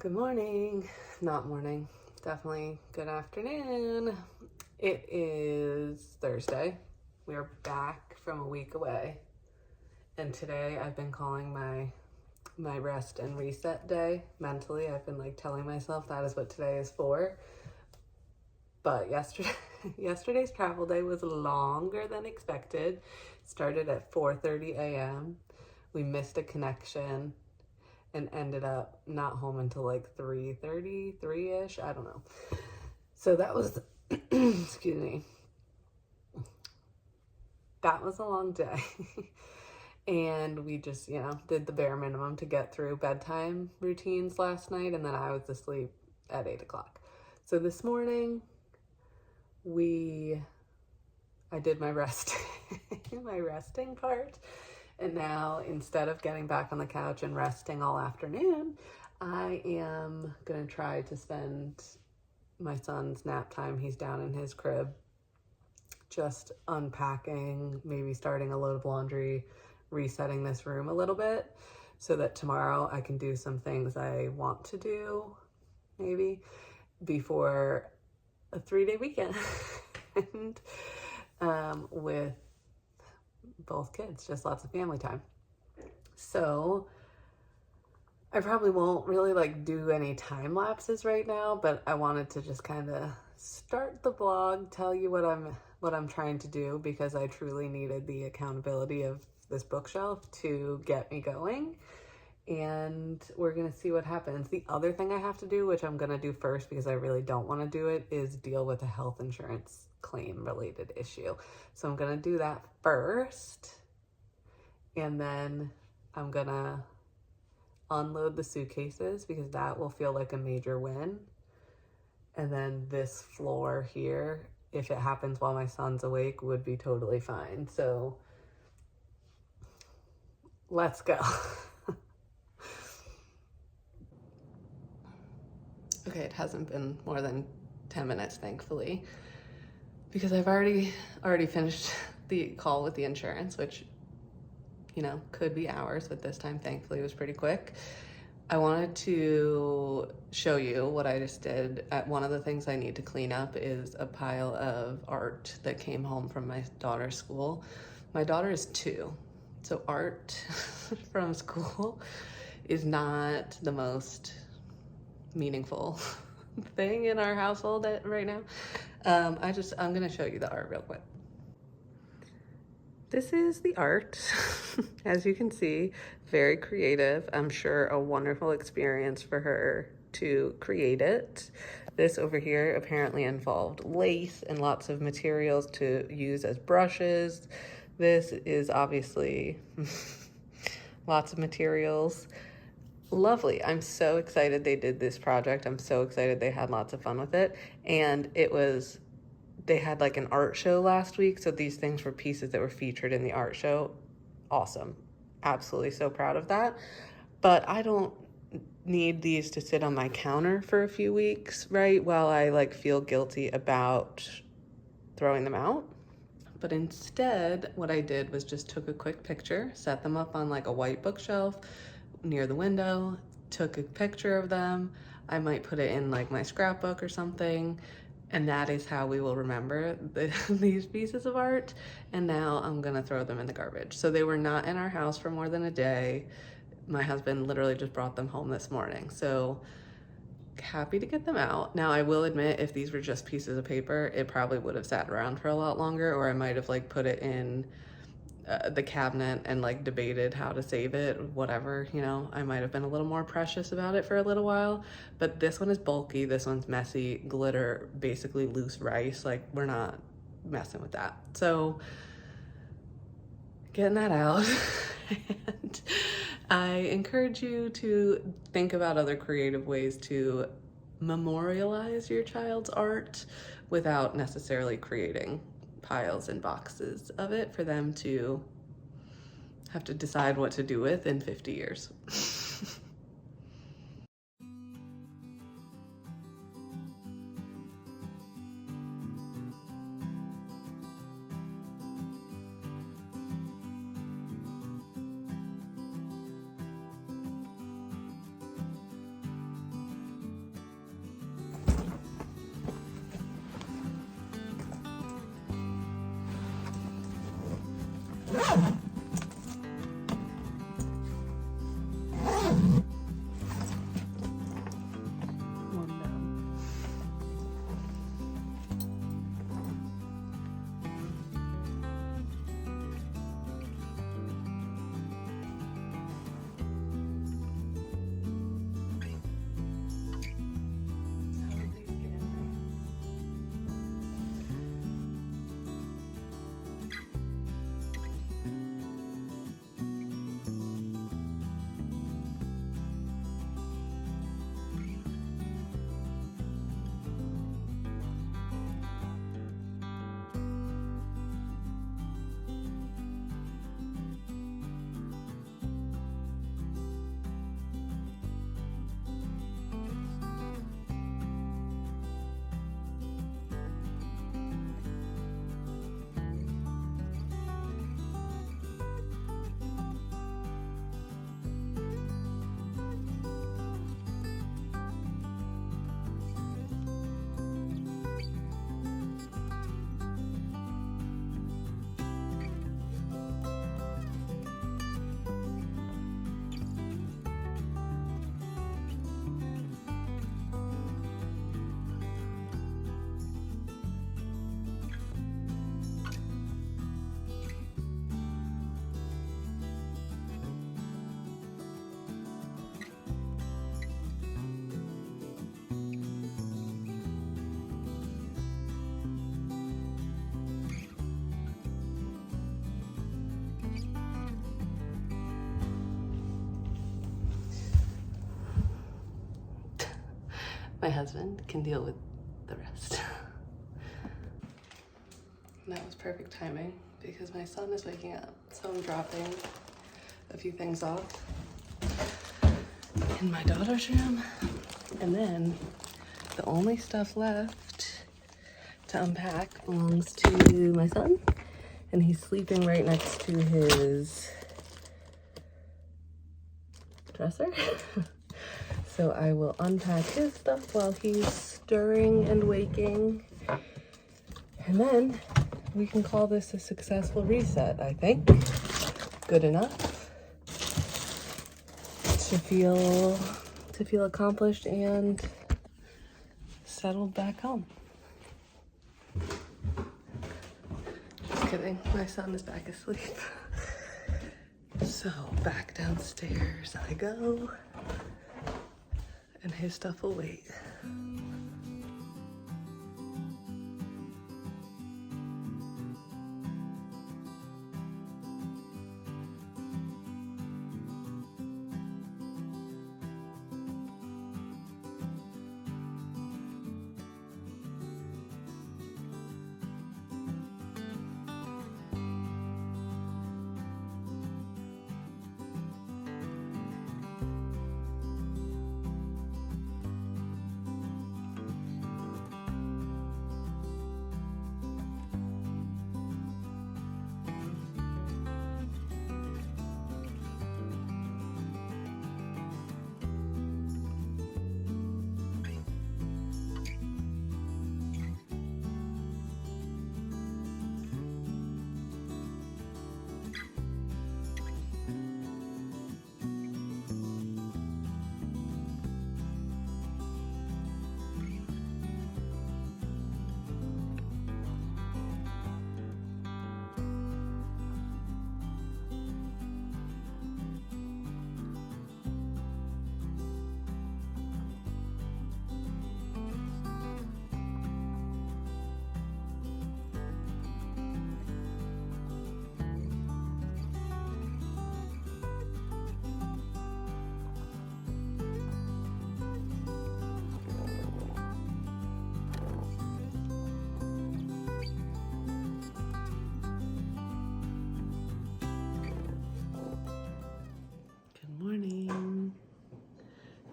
Good morning. Not morning. Definitely good afternoon. It is Thursday. We are back from a week away. And today I've been calling my rest and reset day. Mentally, I've been telling myself that is what today is for. But yesterday's travel day was longer than expected. It started at 4:30 a.m. We missed a connection and ended up not home until 3:30, 3-ish, I don't know. So that was, excuse me, that was a long day. And we just, did the bare minimum to get through bedtime routines last night, and then I was asleep at 8 o'clock. So this morning, I did my my resting part. And now, instead of getting back on the couch and resting all afternoon, I am going to try to spend my son's nap time. He's down in his crib, just unpacking, maybe starting a load of laundry, resetting this room a little bit so that tomorrow I can do some things I want to do, maybe, before a 3-day weekend with both kids, just lots of family time. So I probably won't really do any time lapses right now, but I wanted to just kind of start the vlog, tell you what I'm trying to do, because I truly needed the accountability of this bookshelf to get me going. And we're gonna see what happens. The other thing I have to do, which I'm gonna do first because I really don't want to do it, is deal with a health insurance claim related issue. So I'm gonna do that first, and then I'm gonna unload the suitcases because that will feel like a major win. And then this floor here, if it happens while my son's awake, would be totally fine. So let's go. Okay, it hasn't been more than 10 minutes, thankfully, because I've already finished the call with the insurance, which, could be hours, but this time, thankfully, it was pretty quick. I wanted to show you what I just did. One of the things I need to clean up is a pile of art that came home from my daughter's school. My daughter is 2, so art from school is not the most meaningful thing in our household right now. I'm gonna show you the art real quick. This is the art. As you can see, very creative. I'm sure a wonderful experience for her to create it. This over here apparently involved lace and lots of materials to use as brushes. This is obviously lots of materials. Lovely. I'm so excited they did this project. I'm so excited they had lots of fun with it. And they had an art show last week, so these things were pieces that were featured in the art show. Awesome. Absolutely so proud of that. But I don't need these to sit on my counter for a few weeks, right? While I feel guilty about throwing them out. But instead, what I did was just took a quick picture, set them up on a white bookshelf near the window, took a picture of them. I might put it in my scrapbook or something. And that is how we will remember these pieces of art. And now I'm gonna throw them in the garbage. So they were not in our house for more than a day. My husband literally just brought them home this morning. So happy to get them out. Now I will admit, if these were just pieces of paper, it probably would have sat around for a lot longer, or I might have put it in the cabinet and debated how to save it, whatever, I might have been a little more precious about it for a little while. But this one is bulky, this one's messy, glitter, basically loose rice. We're not messing with that. So getting that out. And I encourage you to think about other creative ways to memorialize your child's art without necessarily creating piles and boxes of it for them to have to decide what to do with in 50 years. One down. My husband can deal with the rest. And that was perfect timing because my son is waking up. So I'm dropping a few things off in my daughter's room. And then the only stuff left to unpack belongs to my son. And he's sleeping right next to his dresser. So I will unpack his stuff while he's stirring and waking. And then we can call this a successful reset, I think. Good enough to feel accomplished and settled back home. Just kidding, my son is back asleep. So back downstairs I go. And his stuff will wait.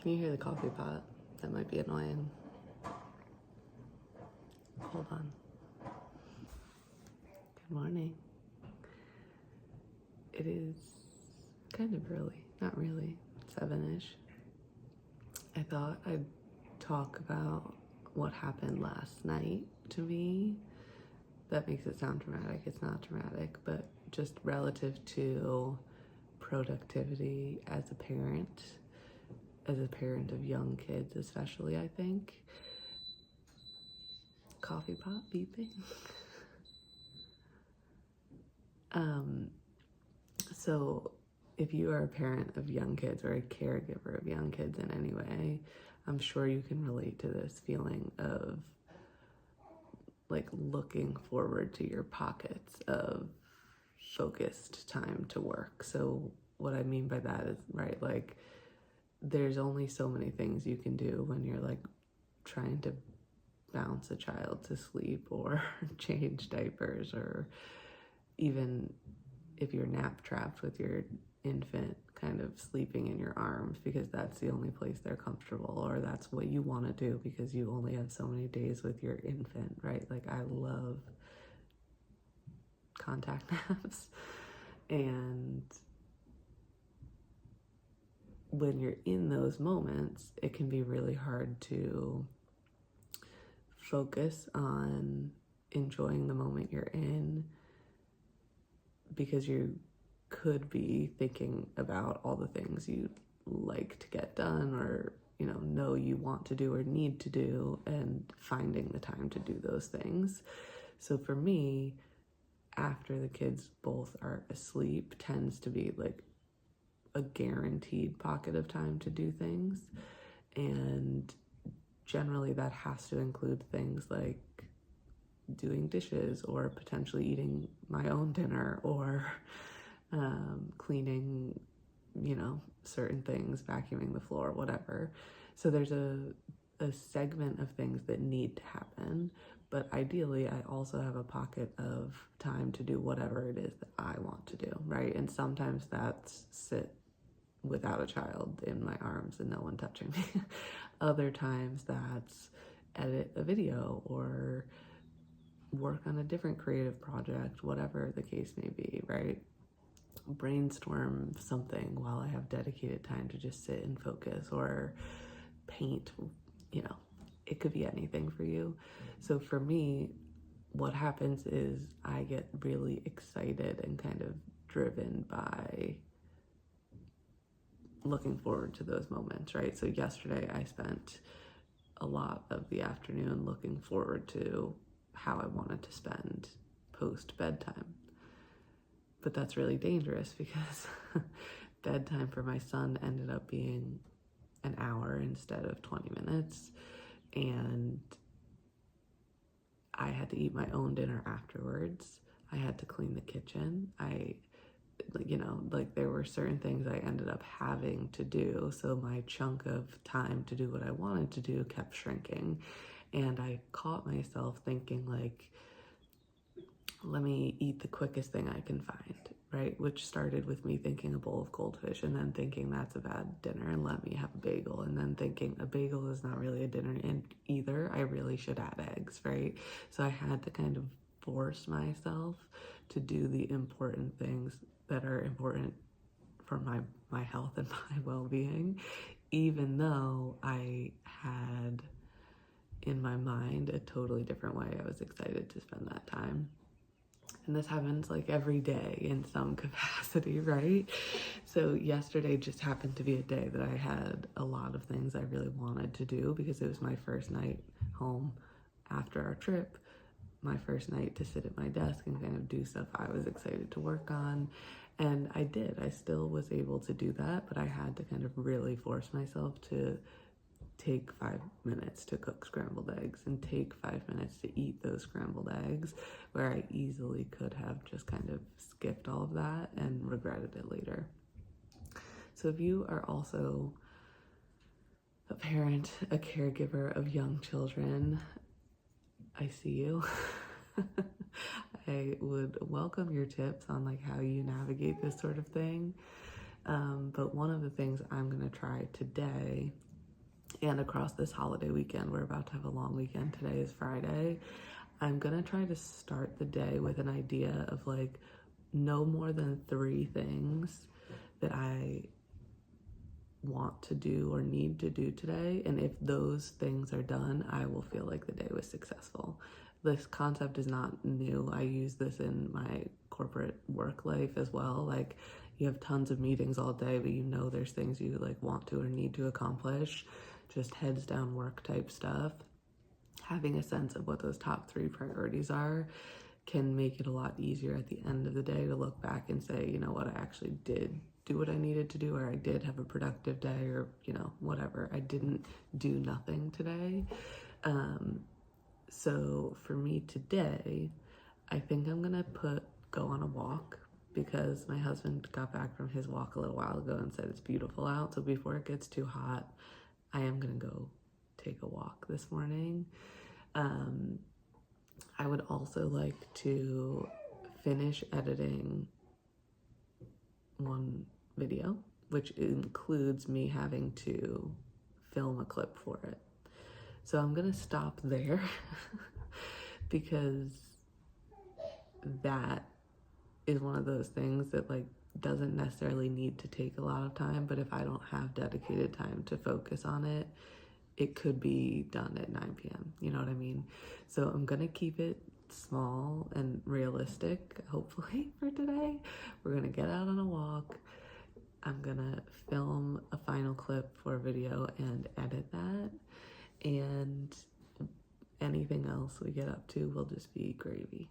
Can you hear the coffee pot? That might be annoying. Hold on. Good morning. It is kind of early, not really, 7-ish. I thought I'd talk about what happened last night to me. That makes it sound dramatic. It's not dramatic, but just relative to productivity as a parent of young kids especially, I think. Coffee pot beeping. So if you are a parent of young kids or a caregiver of young kids in any way, I'm sure you can relate to this feeling of like looking forward to your pockets of focused time to work. So what I mean by that is, right, like there's only so many things you can do when you're like trying to bounce a child to sleep or change diapers, or even if you're nap trapped with your infant kind of sleeping in your arms because that's the only place they're comfortable, or that's what you want to do because you only have so many days with your infant, right? Like I love contact naps, and when you're in those moments, it can be really hard to focus on enjoying the moment you're in because you could be thinking about all the things you'd like to get done, or know you want to do or need to do, and finding the time to do those things. So for me, after the kids both are asleep tends to be like a guaranteed pocket of time to do things, and generally that has to include things like doing dishes or potentially eating my own dinner, or cleaning, certain things, vacuuming the floor, whatever. So there's a segment of things that need to happen, but ideally I also have a pocket of time to do whatever it is that I want to do, right? And sometimes that's sit without a child in my arms and no one touching me. Other times that's edit a video or work on a different creative project, whatever the case may be, right? Brainstorm something while I have dedicated time to just sit and focus, or paint, it could be anything for you. So for me, what happens is I get really excited and kind of driven by looking forward to those moments, right? So yesterday I spent a lot of the afternoon looking forward to how I wanted to spend post bedtime. But that's really dangerous because bedtime for my son ended up being an hour instead of 20 minutes. And I had to eat my own dinner afterwards. I had to clean the kitchen. There were certain things I ended up having to do. So my chunk of time to do what I wanted to do kept shrinking. And I caught myself thinking like, let me eat the quickest thing I can find, right? Which started with me thinking a bowl of goldfish, and then thinking that's a bad dinner and let me have a bagel, and then thinking a bagel is not really a dinner either. I really should add eggs, right? So I had to kind of force myself to do the important things that are important for my health and my well-being, even though I had in my mind a totally different way I was excited to spend that time. And this happens like every day in some capacity, right? So yesterday just happened to be a day that I had a lot of things I really wanted to do because it was my first night home after our trip, my first night to sit at my desk and kind of do stuff I was excited to work on. And I did. I still was able to do that, but I had to kind of really force myself to take 5 minutes to cook scrambled eggs and take 5 minutes to eat those scrambled eggs, where I easily could have just kind of skipped all of that and regretted it later. So if you are also a parent, a caregiver of young children, I see you. I would welcome your tips on like how you navigate this sort of thing. But one of the things I'm gonna try today and across this holiday weekend, we're about to have a long weekend, today is Friday, I'm gonna try to start the day with an idea of like no more than 3 things that I want to do or need to do today, and if those things are done, I will feel like the day was successful. This concept is not new. I use this in my corporate work life as well. Like, you have tons of meetings all day, but you know there's things you like want to or need to accomplish, just heads down work type stuff. Having a sense of what those top 3 priorities are can make it a lot easier at the end of the day to look back and say, you know what, I actually did do what I needed to do, or I did have a productive day, or, you know, whatever. I didn't do nothing today. So for me today, I think I'm gonna go on a walk, because my husband got back from his walk a little while ago and said it's beautiful out. So before it gets too hot, I am gonna go take a walk this morning. I would also like to finish editing one video, which includes me having to film a clip for it. So I'm gonna stop there because that is one of those things that like doesn't necessarily need to take a lot of time, but if I don't have dedicated time to focus on it, it could be done at 9 p.m. You know what I mean? So I'm gonna keep it small and realistic, hopefully, for today. We're gonna get out on a walk. I'm gonna film a final clip for a video and edit that. And anything else we get up to will just be gravy.